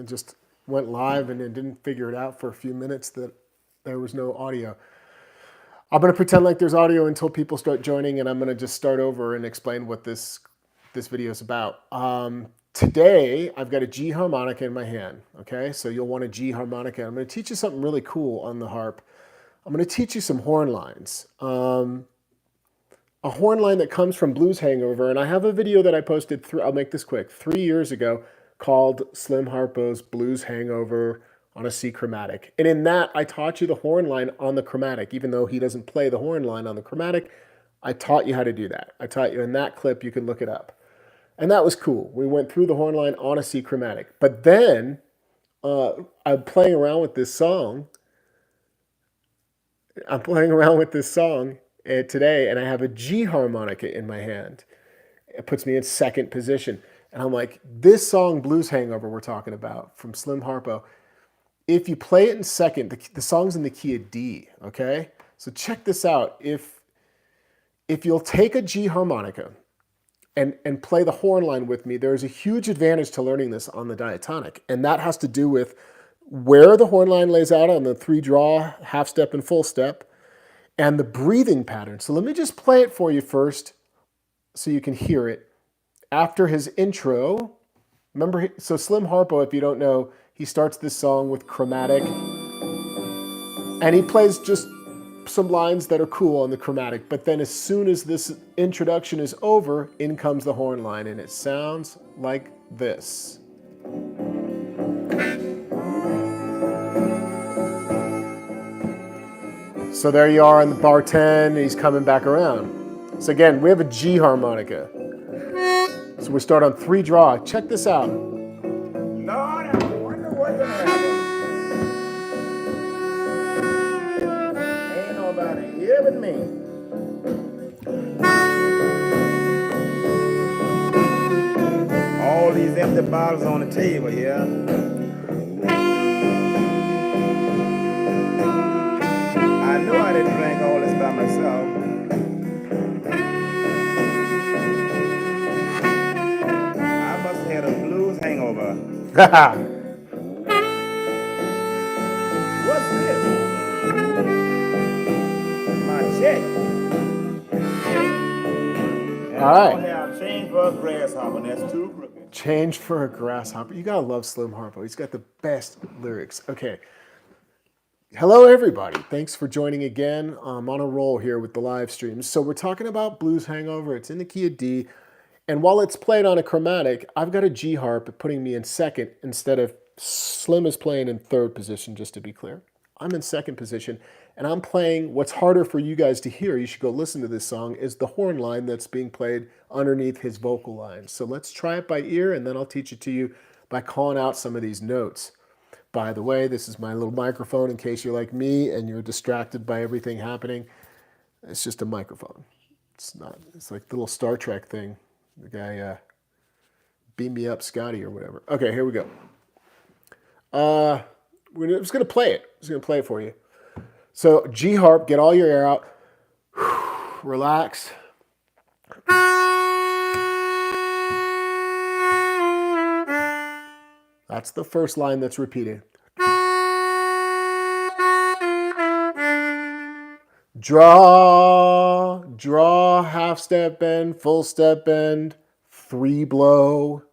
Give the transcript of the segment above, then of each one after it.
and just went live and then didn't figure it out for a few minutes that there was no audio. I'm going to pretend like there's audio until people start joining, and I'm going to just start over and explain what this video is about. Today, I've got a G harmonica in my hand, okay? So you'll want a G harmonica. I'm going to teach you something really cool on the harp. I'm going to teach you some horn lines. A horn line that comes from Blues Hangover, and I have a video that I posted, I'll make this quick, 3 years ago called Slim Harpo's Blues Hangover on a C chromatic. And in that, I taught you the horn line on the chromatic. Even though he doesn't play the horn line on the chromatic, I taught you how to do that. I taught you in that clip, you can look it up. And that was cool. We went through the horn line on a C chromatic. But then I'm playing around with this song. Today, and I have a G harmonica in my hand. It puts me in second position. And I'm like, this song, Blues Hangover, we're talking about, from Slim Harpo, if you play it in second, the song's in the key of D, okay? So check this out. If you'll take a G harmonica and play the horn line with me, there's a huge advantage to learning this on the diatonic. And that has to do with where the horn line lays out on the 3-draw, half step and full step, and the breathing pattern. So let me just play it for you first so you can hear it. After his intro, remember, so Slim Harpo, if you don't know, he starts this song with chromatic, and he plays just some lines that are cool on the chromatic, but then as soon as this introduction is over, in comes the horn line, and it sounds like this. So there you are on the bar 10, he's coming back around. So again, we have a G harmonica. So we start on 3-draw. Check this out. Lord, I wonder what's gonna happen. Ain't nobody here but me. All these empty bottles on the table here. I know I didn't drink all this by myself. I must have had a blues hangover. What's this? My check. And All right. I don't have change for a grasshopper, and that's too crooked. Change for a grasshopper. You gotta love Slim Harpo. He's got the best lyrics. Okay. Hello, everybody. Thanks for joining again. I'm on a roll here with the live streams. So we're talking about Blues Hangover. It's in the key of D. And while it's played on a chromatic, I've got a G harp putting me in second instead of Slim is playing in third position, just to be clear. I'm in second position, and I'm playing what's harder for you guys to hear. You should go listen to this song, is the horn line that's being played underneath his vocal line. So let's try it by ear, and then I'll teach it to you by calling out some of these notes. By the way, this is my little microphone in case you're like me and you're distracted by everything happening. It's just a microphone. It's not, it's like the little Star Trek thing. The guy, beam me up, Scotty, or whatever. Okay, here we go. I'm just going to play it. I'm just going to play it for you. So, G harp, get all your air out. Relax. That's the first line that's repeated. Draw, half step bend, full step bend, 3 blow.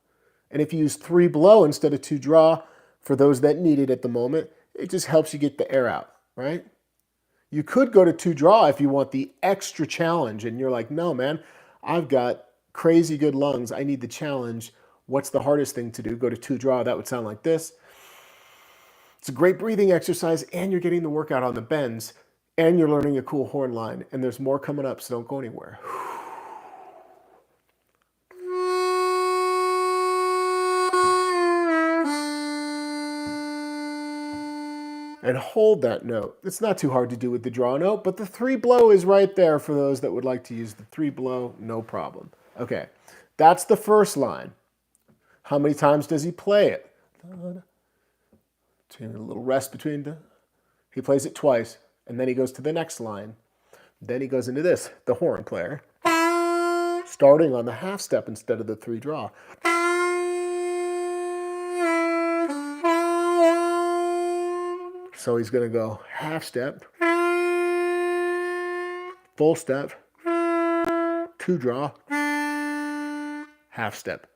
And if you use 3 blow instead of 2 draw, for those that need it at the moment, it just helps you get the air out, right? You could go to 2 draw if you want the extra challenge, and you're like, no, man, I've got crazy good lungs. I need the challenge. What's the hardest thing to do? Go to 2 draw. That would sound like this. It's a great breathing exercise, and you're getting the workout on the bends, and you're learning a cool horn line, and there's more coming up, so don't go anywhere. And hold that note. It's not too hard to do with the draw note, but the 3 blow is right there for those that would like to use the 3 blow, no problem. Okay, that's the first line. How many times does he play it? A little rest between the... He plays it twice, and then he goes to the next line. Then he goes into this, the horn player, starting on the half step instead of the 3 draw. So he's going to go half step, full step, 2 draw, half step.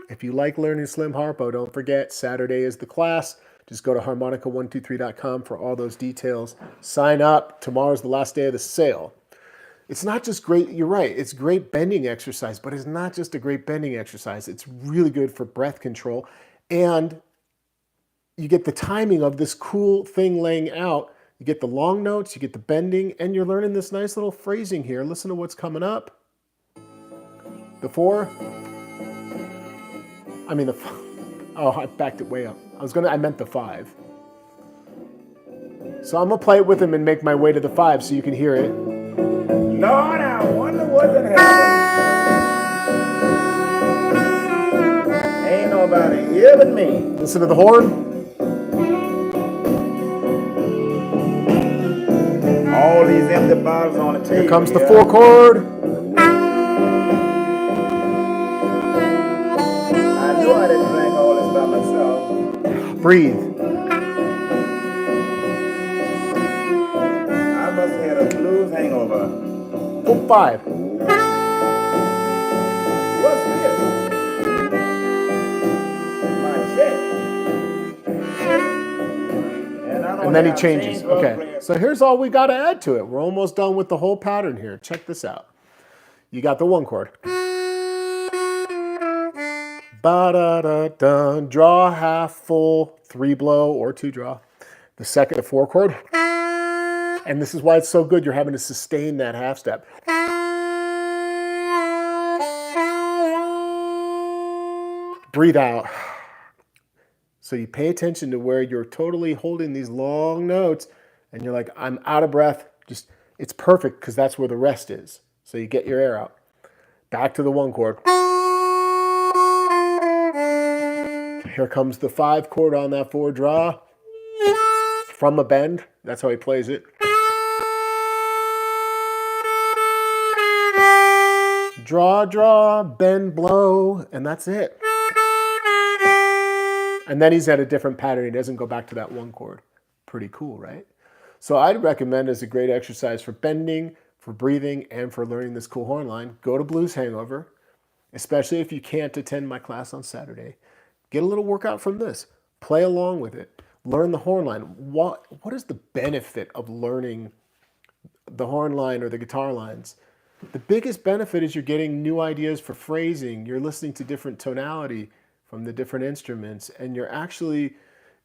If you like learning Slim Harpo, don't forget, Saturday is the class. Just go to harmonica123.com for all those details. Sign up. Tomorrow's the last day of the sale. It's not just great, you're right, it's great bending exercise, but it's not just a great bending exercise. It's really good for breath control. And you get the timing of this cool thing laying out. You get the long notes, you get the bending, and you're learning this nice little phrasing here. Listen to what's coming up. The 4. I mean, oh, I backed it way up. I meant the 5. So I'm gonna play it with him and make my way to the 5 so you can hear it. Lord, I wonder what that happened. Ain't nobody here but me. Listen to the horn. All these empty bottles on the table. Here comes the 4 chord. I knew I didn't drink all this by myself. Breathe. I must have had a blues hangover. Full 5. What's this? My check. And then he changes. Okay, so here's all we got to add to it. We're almost done with the whole pattern here. Check this out. You got the 1 chord. Ba-da-da-dun. Draw half full, 3 blow or 2 draw. The second, the 4 chord. And this is why it's so good. You're having to sustain that half step. Breathe out. So you pay attention to where you're totally holding these long notes and you're like, I'm out of breath. It's perfect because that's where the rest is. So you get your air out. Back to the 1 chord. Here comes the 5 chord on that 4 draw. From a bend. That's how he plays it. Draw, draw, bend, blow, and that's it. And then he's at a different pattern. He doesn't go back to that 1 chord. Pretty cool, right? So I'd recommend as a great exercise for bending, for breathing, and for learning this cool horn line, go to Blues Hangover, especially if you can't attend my class on Saturday. Get a little workout from this. Play along with it. Learn the horn line. What is the benefit of learning the horn line or the guitar lines? The biggest benefit is you're getting new ideas for phrasing. You're listening to different tonality from the different instruments, and you're actually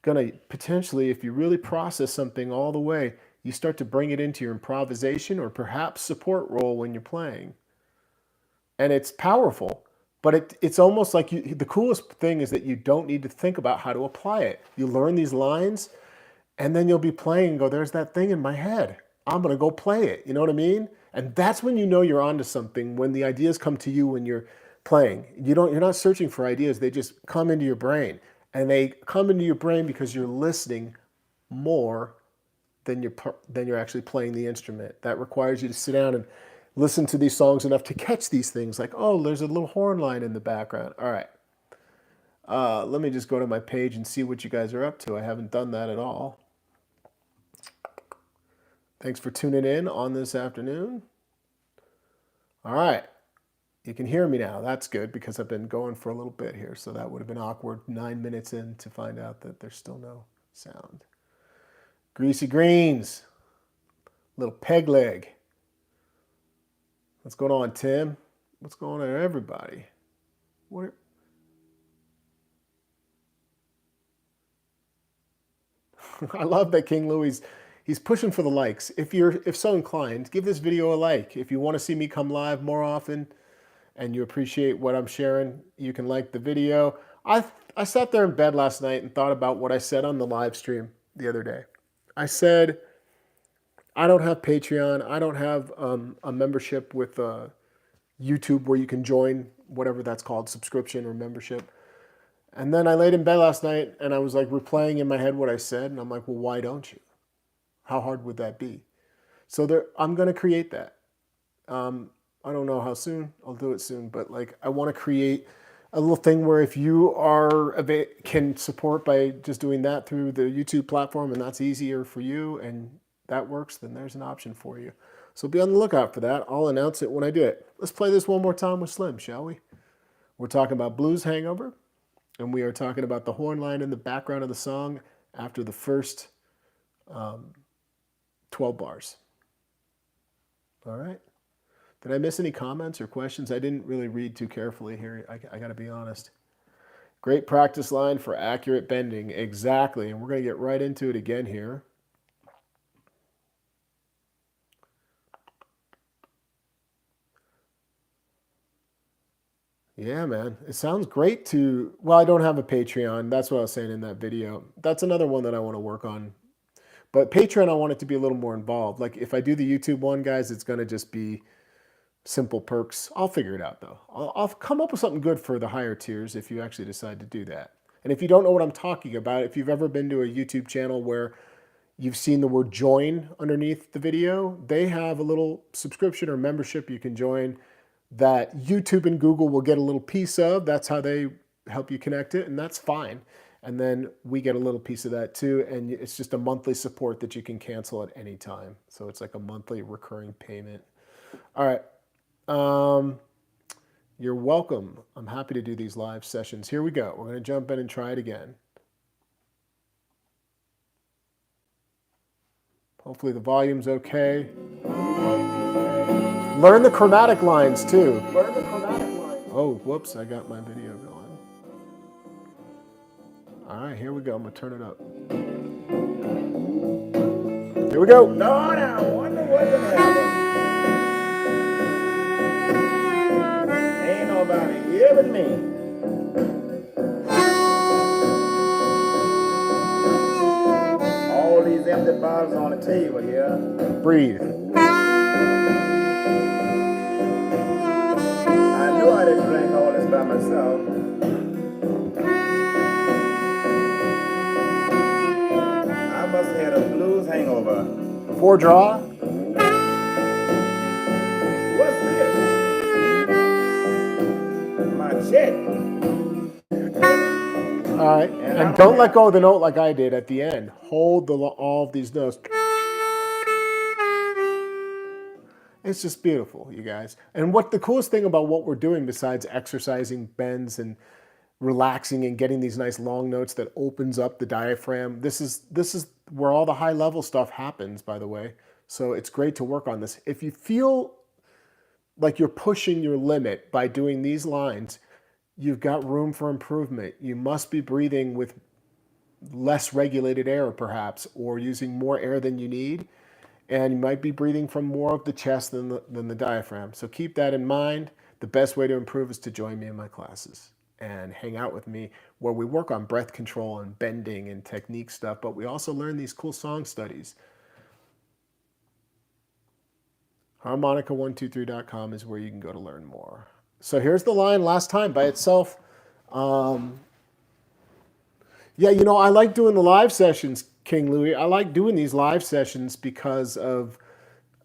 going to potentially, if you really process something all the way, you start to bring it into your improvisation or perhaps support role when you're playing. And it's powerful, but it's almost like the coolest thing is that you don't need to think about how to apply it. You learn these lines, and then you'll be playing and go, there's that thing in my head. I'm going to go play it. You know what I mean? And that's when you know you're onto something, when the ideas come to you when you're playing. You're not searching for ideas. They just come into your brain. And they come into your brain because you're listening more than you're actually playing the instrument. That requires you to sit down and listen to these songs enough to catch these things like, oh, there's a little horn line in the background. All right. Let me just go to my page and see what you guys are up to. I haven't done that at all. Thanks for tuning in on this afternoon. All right. You can hear me now. That's good because I've been going for a little bit here. So that would have been awkward 9 minutes in to find out that there's still no sound. Greasy Greens. Little peg leg. What's going on, Tim? What's going on, everybody? I love that King Louis, he's pushing for the likes. If so inclined, give this video a like. If you want to see me come live more often and you appreciate what I'm sharing, you can like the video. I sat there in bed last night and thought about what I said on the live stream the other day. I said, I don't have Patreon. I don't have a membership with YouTube where you can join whatever that's called, subscription or membership. And then I laid in bed last night and I was like replaying in my head what I said. And I'm like, well, why don't you? How hard would that be? So I'm going to create that. I don't know how soon. I'll do it soon. But like, I want to create a little thing where if you can support by just doing that through the YouTube platform and that's easier for you and that works, then there's an option for you. So be on the lookout for that. I'll announce it when I do it. Let's play this one more time with Slim, shall we? We're talking about Blues Hangover, and we are talking about the horn line in the background of the song after the first 12 bars. All right. Did I miss any comments or questions? I didn't really read too carefully here. I got to be honest. Great practice line for accurate bending. Exactly. And we're going to get right into it again here. Yeah, man. It sounds great to... Well, I don't have a Patreon. That's what I was saying in that video. That's another one that I want to work on. But Patreon, I want it to be a little more involved. Like if I do the YouTube one, guys, it's going to just be simple perks. I'll figure it out, though. I'll come up with something good for the higher tiers if you actually decide to do that. And if you don't know what I'm talking about, if you've ever been to a YouTube channel where you've seen the word join underneath the video, they have a little subscription or membership you can join that YouTube and Google will get a little piece of. That's how they help you connect it, and that's fine. And then we get a little piece of that too, and it's just a monthly support that you can cancel at any time. So it's like a monthly recurring payment. All right. You're welcome. I'm happy to do these live sessions. Here we go. We're going to jump in and try it again. Hopefully the volume's okay. Learn the chromatic lines too. Oh, whoops, I got my video going. All right, here we go. I'm going to turn it up. Here we go. Lord, I wonder what can happen. Ain't nobody here but me. All these empty bottles on the table here. Breathe. I knew I didn't drink all this by myself. I must have had a blues hangover. 4 draw. What's this? My check. All right, and don't let go of the note like I did at the end. Hold all of these notes. It's just beautiful, you guys. And what the coolest thing about what we're doing besides exercising bends and relaxing and getting these nice long notes that opens up the diaphragm, this is where all the high level stuff happens, by the way. So it's great to work on this. If you feel like you're pushing your limit by doing these lines, you've got room for improvement. You must be breathing with less regulated air, perhaps, or using more air than you need. And you might be breathing from more of the chest than the diaphragm. So keep that in mind. The best way to improve is to join me in my classes and hang out with me where we work on breath control and bending and technique stuff, but we also learn these cool song studies. Harmonica123.com is where you can go to learn more. So here's the line last time by itself. Yeah, you know, I like doing the live sessions, King Louis. I like doing these live sessions because of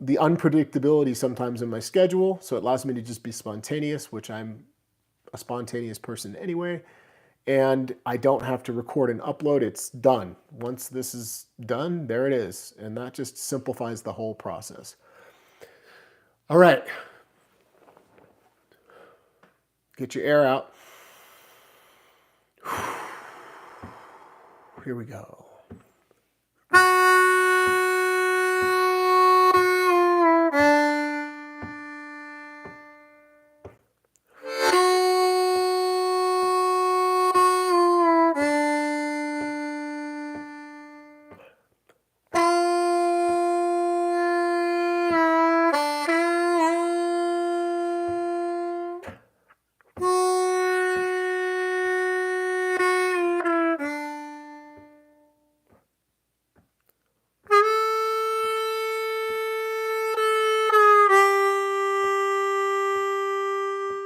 the unpredictability sometimes in my schedule. So it allows me to just be spontaneous, which I'm a spontaneous person anyway. And I don't have to record and upload. It's done. Once this is done, there it is. And that just simplifies the whole process. All right. Get your air out. Here we go.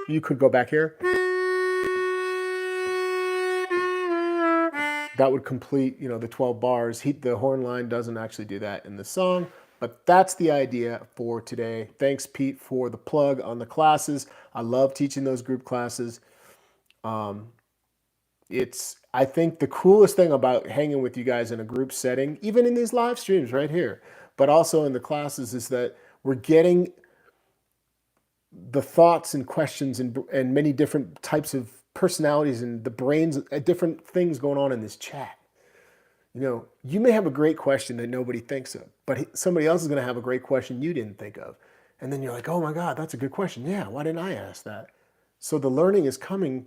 You could go back here. That would complete, you know, the 12 bars. The horn line doesn't actually do that in the song, but that's the idea for today. Thanks, Pete, for the plug on the classes. I love teaching those group classes. I think the coolest thing about hanging with you guys in a group setting, even in these live streams right here, but also in the classes, is that we're getting the thoughts and questions and many different types of personalities and the brains, different things going on in this chat. You know, you may have a great question that nobody thinks of, but somebody else is going to have a great question you didn't think of. And then you're like, oh my God, that's a good question. Yeah, why didn't I ask that? So the learning is coming.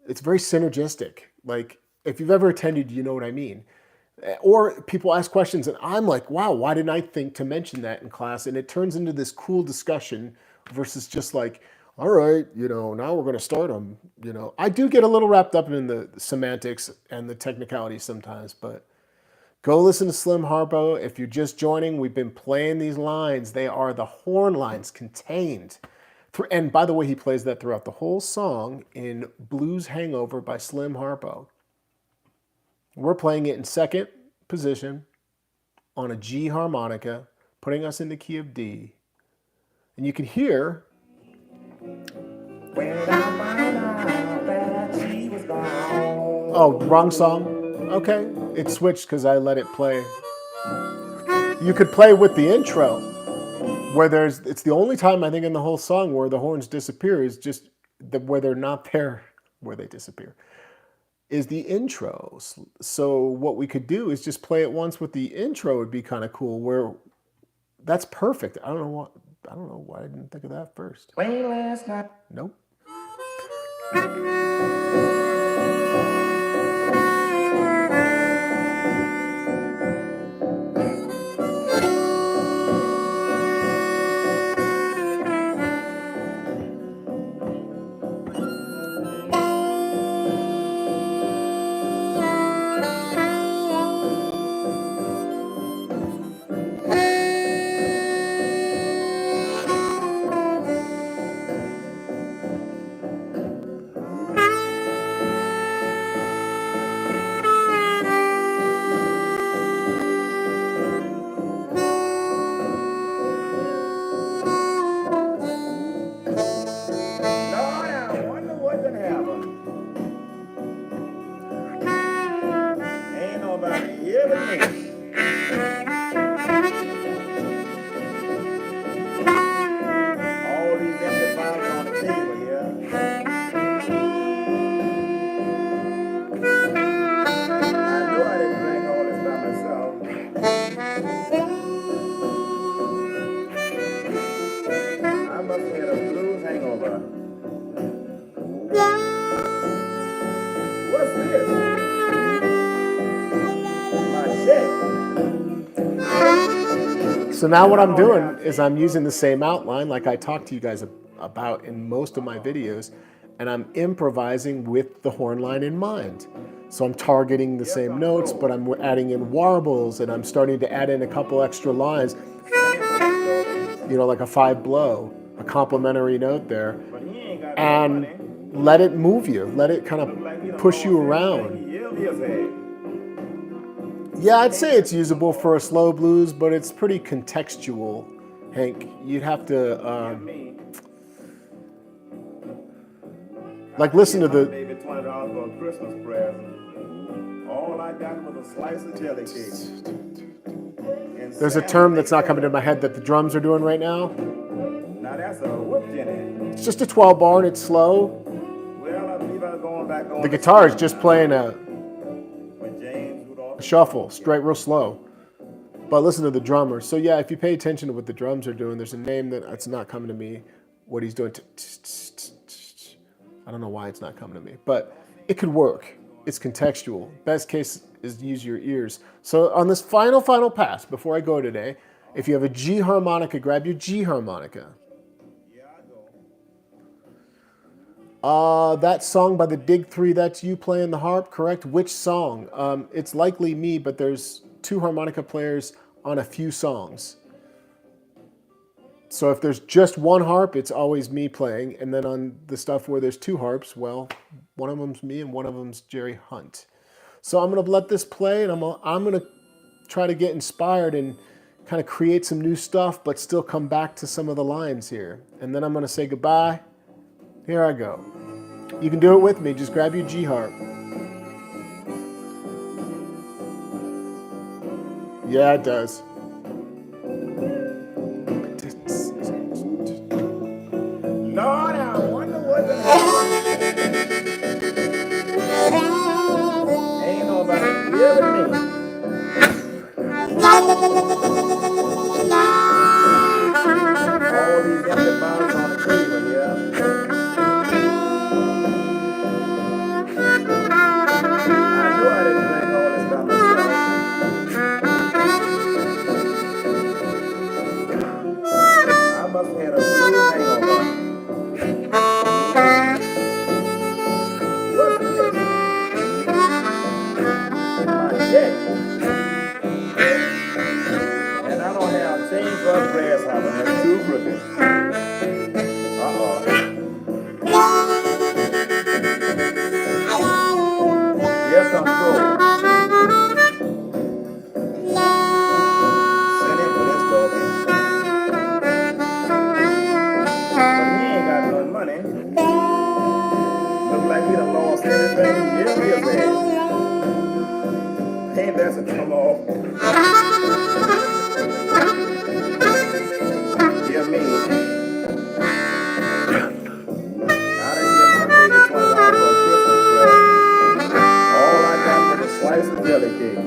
It's very synergistic. Like, if you've ever attended, you know what I mean. Or people ask questions and I'm like, wow, why didn't I think to mention that in class? And it turns into this cool discussion versus just like, all right, you know, now we're going to start them. You know, I do get a little wrapped up in the semantics and the technicalities sometimes, but go listen to Slim Harpo. If you're just joining, we've been playing these lines. They are the horn lines contained. And by the way, he plays that throughout the whole song in Blues Hangover by Slim Harpo. We're playing it in second position on a G harmonica, putting us in the key of D. And you can hear... Oh, wrong song? Okay, it switched because I let it play. You could play with the intro, where it's the only time I think in the whole song where the horns disappear is just where they're not there, where they disappear, is the intro. So what we could do is just play it once with the intro. Would be kind of cool. Where that's perfect. I don't know why I didn't think of that first. Nope. So now what I'm doing is I'm using the same outline like I talked to you guys about in most of my videos, and I'm improvising with the horn line in mind. So I'm targeting the same notes, but I'm adding in warbles, and I'm starting to add in a couple extra lines, you know, like a 5 blow, a complementary note there, and let it move you, let it kind of push you around. Yeah, I'd say it's usable for a slow blues, but it's pretty contextual, Hank. You'd have to, like, listen to the... Maybe $20 for a Christmas present. All I got was a slice of jelly cake. There's a term that's not coming to my head that the drums are doing right now. Now that's a whoop, Jenny. It's just a 12 bar and it's slow. Well, I believe I'm going back on. The guitar is just playing a shuffle, straight real slow. But listen to the drummer. So yeah, if you pay attention to what the drums are doing, there's a name that's not coming to me. What he's doing. I don't know why it's not coming to me, but it could work. It's contextual. Best case is use your ears. So on this final pass, before I go today, if you have a G harmonica, grab your G harmonica. That song by the Dig 3, that's you playing the harp, correct? Which song? It's likely me, but there's 2 harmonica players on a few songs. So if there's just one harp, it's always me playing. And then on the stuff where there's 2 harps, well, one of them's me and one of them's Jerry Hunt. So I'm going to let this play, and I'm going to try to get inspired and kind of create some new stuff, but still come back to some of the lines here. And then I'm going to say goodbye. Here I go. You can do it with me. Just grab your G harp. Yeah, it does. Lord, I wonder what the hell. Ain't nobody hearing me. All these empty bottles on the table here. I knew I didn't drink all this by myself. I must have had a blue hangover. What's this? My check. And I don't have change for a grasshopper. That's too crooked. Uh-oh. Here comes Joe. Send him for this doggy. But he ain't got no money. Look like he done lost everything he ever had. Ain't that to come off? Dear me. I done give my baby $20 for a Christmas present. All I got was a slice of jelly cake.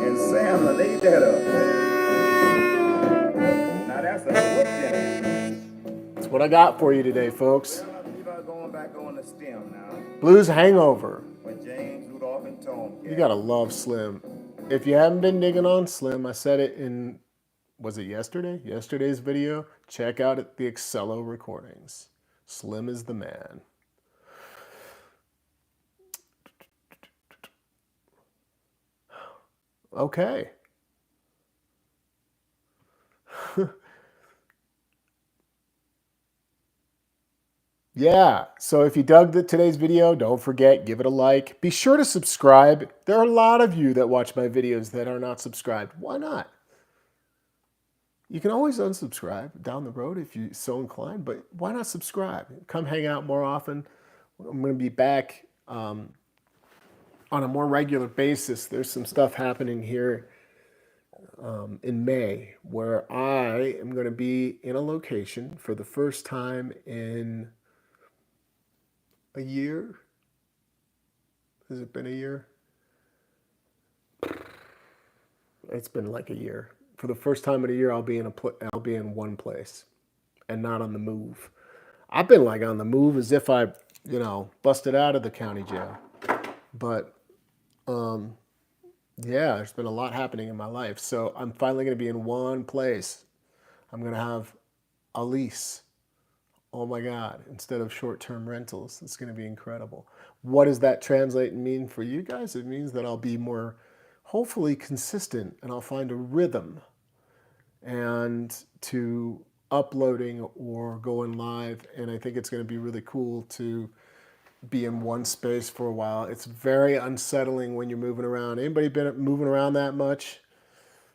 And Sam done ate that up. Now that's a whoop jelly. That's what I got for you today, folks. Well, I believe I'm going back on the stem now. Blues Hangover. With James Rudolph and Tom. You gotta love Slim. If you haven't been digging on Slim, I said it in, was it yesterday? Yesterday's video. Check out the Excello recordings. Slim is the man. Okay. Yeah, so if you dug today's video, don't forget, give it a like. Be sure to subscribe. There are a lot of you that watch my videos that are not subscribed. Why not? You can always unsubscribe down the road if you're so inclined, but why not subscribe? Come hang out more often. I'm going to be back on a more regular basis. There's some stuff happening here in May where I am going to be in a location for the first time in a year. Has it been a year? It's been like a year. For the first time in a year, I'll be in one place and not on the move. I've been like on the move as if I, busted out of the county jail. But yeah, there's been a lot happening in my life. So I'm finally going to be in one place. I'm going to have a lease. Oh my God, instead of short-term rentals. It's going to be incredible. What does that translate and mean for you guys? It means that I'll be more, hopefully, consistent, and I'll find a rhythm and to uploading or going live. And I think it's going to be really cool to be in one space for a while. It's very unsettling when you're moving around. Anybody been moving around that much?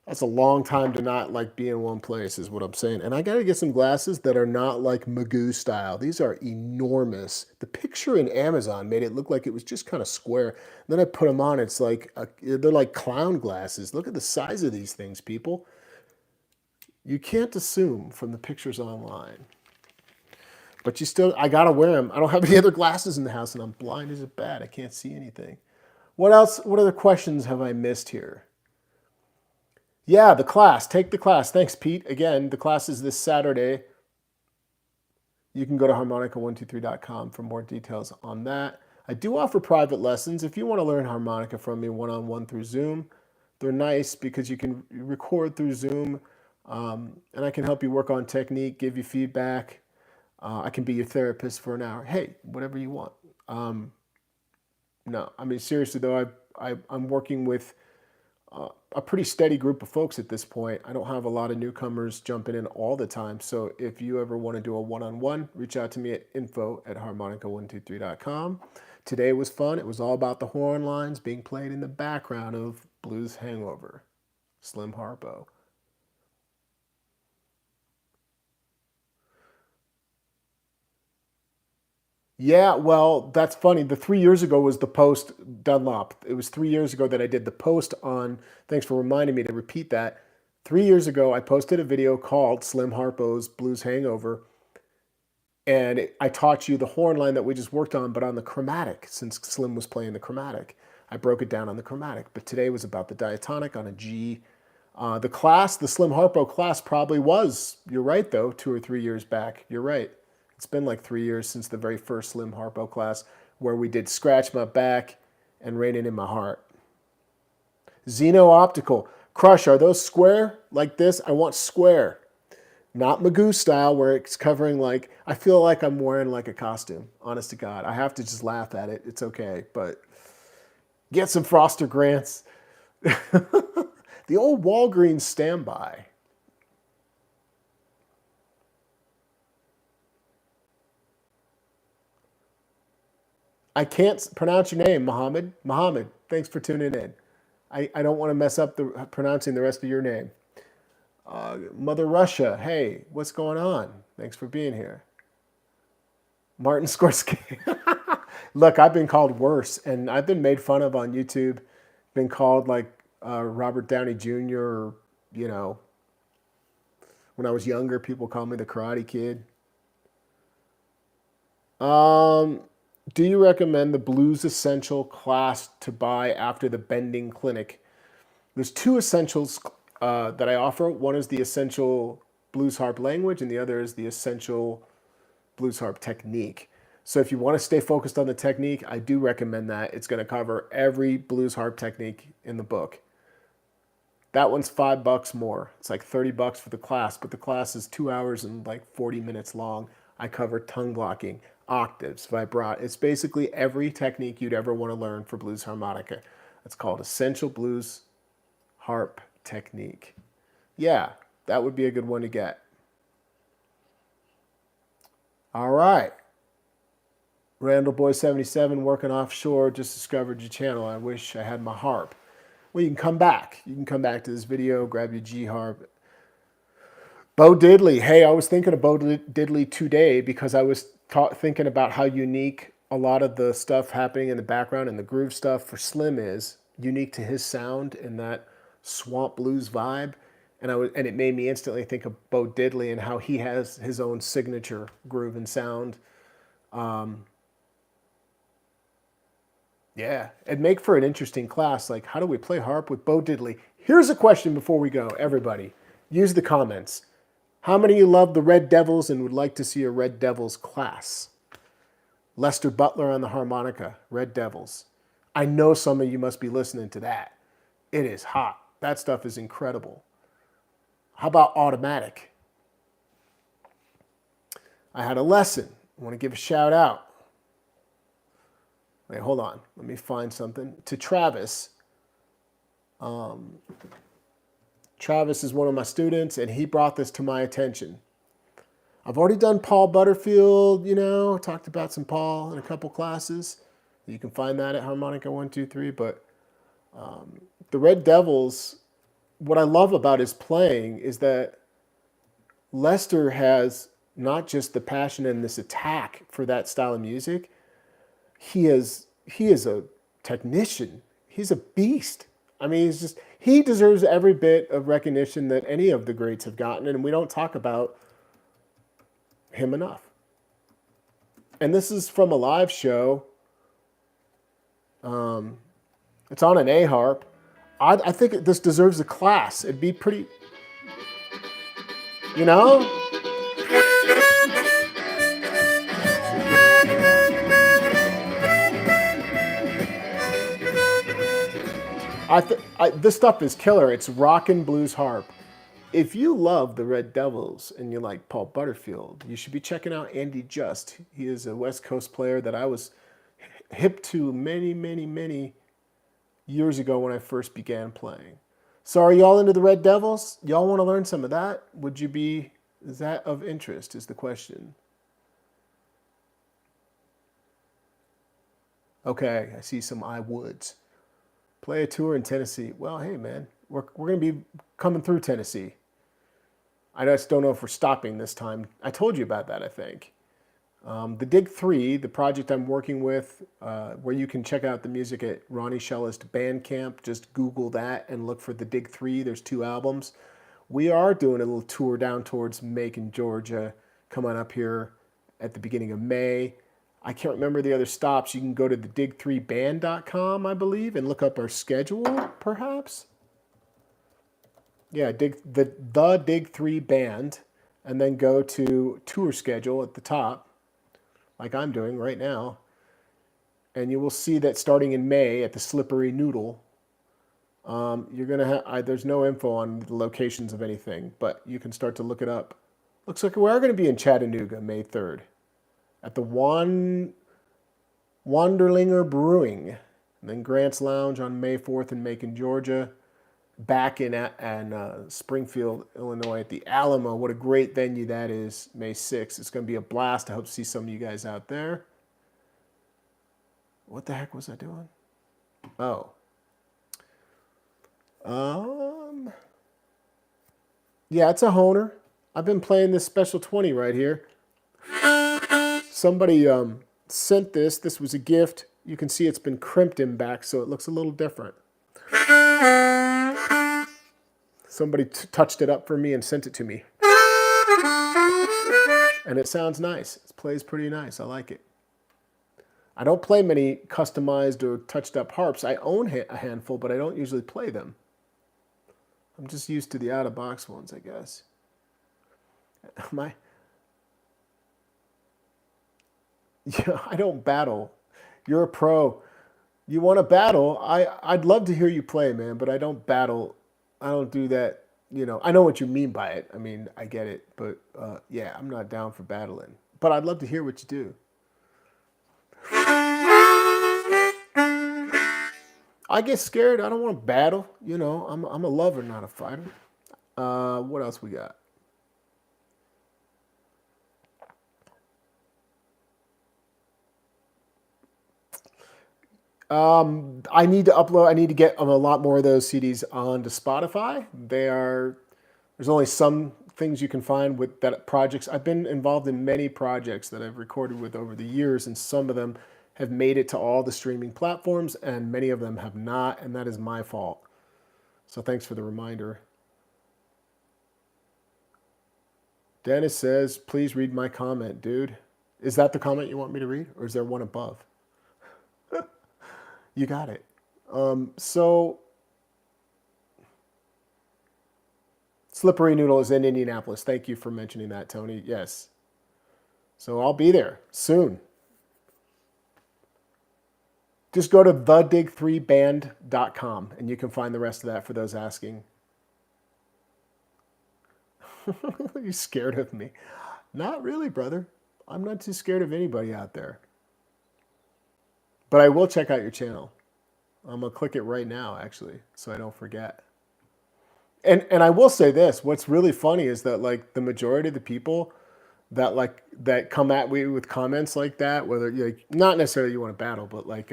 That's a long time to not be in one place is what I'm saying. And I got to get some glasses that are not like Magoo style. These are enormous. The picture in Amazon made it look like it was just kind of square. Then I put them on. It's like, they're like clown glasses. Look at the size of these things, people. You can't assume from the pictures online. But I got to wear them. I don't have any other glasses in the house and I'm blind as a bat. I can't see anything. What else? What other questions have I missed here? Yeah, the class. Take the class. Thanks, Pete. Again, the class is this Saturday. You can go to harmonica123.com for more details on that. I do offer private lessons. If you want to learn harmonica from me one-on-one through Zoom, they're nice because you can record through Zoom, and I can help you work on technique, give you feedback. I can be your therapist for an hour. Hey, whatever you want. No, I mean, seriously, though, I'm working with a pretty steady group of folks at this point. I don't have a lot of newcomers jumping in all the time. So if you ever want to do a one-on-one, reach out to me at info@harmonica123.com. Today was fun. It was all about the horn lines being played in the background of Blues Hangover, Slim Harpo. Yeah, well, that's funny. The 3 years ago was the post Dunlop. It was 3 years ago that I did the post on. Thanks for reminding me to repeat that. 3 years ago, I posted a video called Slim Harpo's Blues Hangover, and I taught you the horn line that we just worked on, but on the chromatic, since Slim was playing the chromatic. I broke it down on the chromatic, but today was about the diatonic on a G. The class, the Slim Harpo class probably was, you're right though, 2 or 3 years back. You're right. It's been like 3 years since the very first Slim Harpo class where we did Scratch My Back and Raining in My Heart. Xeno Optical. Crush, are those square like this? I want square. Not Magoo style where it's covering like, I feel like I'm wearing like a costume. Honest to God. I have to just laugh at it. It's okay. But get some Froster Grants. The old Walgreens standby. I can't pronounce your name, Mohammed. Mohammed, thanks for tuning in. I don't want to mess up the pronouncing the rest of your name. Mother Russia, hey, what's going on? Thanks for being here. Martin Skorsky. Look, I've been called worse, and I've been made fun of on YouTube. Been called like Robert Downey Jr. or, you know, when I was younger, people called me the Karate Kid. Do you recommend the Blues Essential class to buy after the bending clinic? There's two essentials that I offer. One is the essential blues harp language, and the other is the essential blues harp technique. So if you want to stay focused on the technique, I do recommend that. It's going to cover every blues harp technique in the book. That one's $5 more. It's like $30 for the class, but the class is 2 hours and like 40 minutes long. I cover tongue blocking, octaves, vibrato. It's basically every technique you'd ever want to learn for blues harmonica. It's called Essential Blues Harp Technique. Yeah, that would be a good one to get. All right. Randall Boy 77 working offshore. Just discovered your channel. I wish I had my harp. Well, you can come back. You can come back to this video, grab your G harp. Bo Diddley. Hey, I was thinking of Bo Diddley today because I was thinking about how unique a lot of the stuff happening in the background and the groove stuff for Slim is unique to his sound and that swamp blues vibe. And it made me instantly think of Bo Diddley and how he has his own signature groove and sound. Yeah, it'd make for an interesting class. Like, how do we play harp with Bo Diddley? Here's a question before we go, everybody. Use the comments. How many of you love the Red Devils and would like to see a Red Devils class? Lester Butler on the harmonica, Red Devils. I know some of you must be listening to that. It is hot. That stuff is incredible. How about automatic? I had a lesson. I want to give a shout out. Wait, hold on. Let me find something. To Travis. Travis is one of my students, and he brought this to my attention. I've already done Paul Butterfield, you know, talked about some Paul in a couple classes. You can find that at Harmonica 123. But the Red Devils, what I love about his playing is that Lester has not just the passion and this attack for that style of music. He is a technician. He's a beast. I mean, he deserves every bit of recognition that any of the greats have gotten, and we don't talk about him enough. And this is from a live show. It's on an A harp. I think this deserves a class. It'd be pretty, you know? This stuff is killer. It's rockin' blues harp. If you love the Red Devils and you like Paul Butterfield, you should be checking out Andy Just. He is a West Coast player that I was hip to many, many, many years ago when I first began playing. So are y'all into the Red Devils? Y'all want to learn some of that? Is that of interest is the question. Okay, I see some I woulds. Play a tour in Tennessee. Well, hey, man, we're going to be coming through Tennessee. I just don't know if we're stopping this time. I told you about that, I think. The Dig 3, the project I'm working with, where you can check out the music at Ronnie Shellist Bandcamp. Just Google that and look for the Dig 3. There's 2 albums. We are doing a little tour down towards Macon, Georgia. Come on up here at the beginning of May. I can't remember the other stops. You can go to the dig3band.com, I believe, and look up our schedule, perhaps. Yeah, the Dig 3 Band, and then go to tour schedule at the top, like I'm doing right now. And you will see that starting in May at the Slippery Noodle, you're going to have, there's no info on the locations of anything, but you can start to look it up. Looks like we are going to be in Chattanooga May 3rd at the Wanderlinger Brewing. And then Grant's Lounge on May 4th in Macon, Georgia. Back in Springfield, Illinois at the Alamo. What a great venue that is, May 6th. It's going to be a blast. I hope to see some of you guys out there. What the heck was I doing? Oh. Yeah, it's a Honer. I've been playing this Special 20 right here. Somebody sent this. This was a gift. You can see it's been crimped in back, so it looks a little different. Somebody touched it up for me and sent it to me. And it sounds nice. It plays pretty nice. I like it. I don't play many customized or touched up harps. I own a handful, but I don't usually play them. I'm just used to the out-of-box ones, I guess. Yeah, I don't battle. You're a pro. You want to battle? I'd love to hear you play, man, but I don't battle. I don't do that. You know, I know what you mean by it. I mean, I get it, but yeah, I'm not down for battling. But I'd love to hear what you do. I get scared. I don't want to battle. You know, I'm a lover, not a fighter. What else we got? I need to upload. I need to get a lot more of those CDs onto Spotify. There's only some things you can find with that projects. I've been involved in many projects that I've recorded with over the years, and some of them have made it to all the streaming platforms, and many of them have not, and that is my fault. So thanks for the reminder. Dennis says, please read my comment, dude. Is that the comment you want me to read, or is there one above? You got it. So Slippery Noodle is in Indianapolis. Thank you for mentioning that, Tony. Yes. So I'll be there soon. Just go to thedig3band.com and you can find the rest of that for those asking. You're scared of me. Not really, brother. I'm not too scared of anybody out there. But I will check out your channel. I'm going to click it right now, actually, so I don't forget. And I will say this. What's really funny is that, like, the majority of the people that come at me with comments like that, whether, like, not necessarily you want to battle, but, like,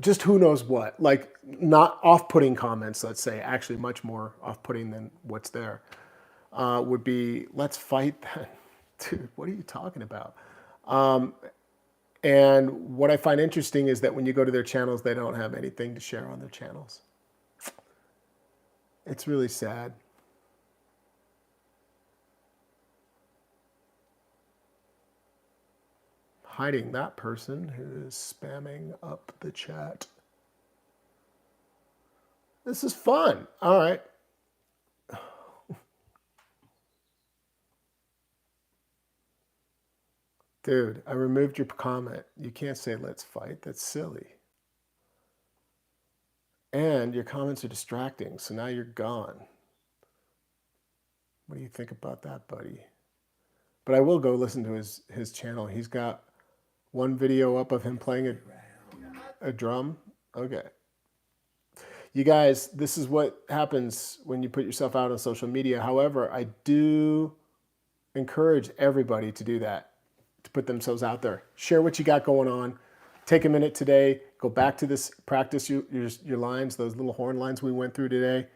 just who knows what. Like, not off-putting comments, let's say, actually much more off-putting than what's there, would be, let's fight then. Dude, what are you talking about? And what I find interesting is that when you go to their channels, they don't have anything to share on their channels. It's really sad. Hiding that person who is spamming up the chat. This is fun. All right. Dude, I removed your comment. You can't say let's fight. That's silly. And your comments are distracting, so now you're gone. What do you think about that, buddy? But I will go listen to his channel. He's got one video up of him playing a drum. Okay. You guys, this is what happens when you put yourself out on social media. However, I do encourage everybody to do that, to put themselves out there. Share what you got going on. Take a minute today. Go back to this. Practice your lines, those little horn lines we went through today.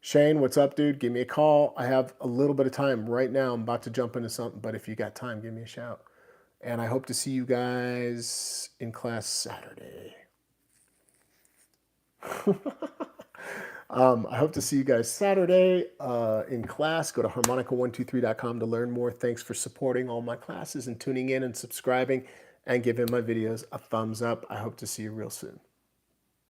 Shane, what's up, dude? Give me a call. I have a little bit of time right now. I'm about to jump into something, but if you got time, give me a shout. And I hope to see you guys in class Saturday. I hope to see you guys Saturday in class. Go to harmonica123.com to learn more. Thanks for supporting all my classes and tuning in and subscribing and giving my videos a thumbs up. I hope to see you real soon.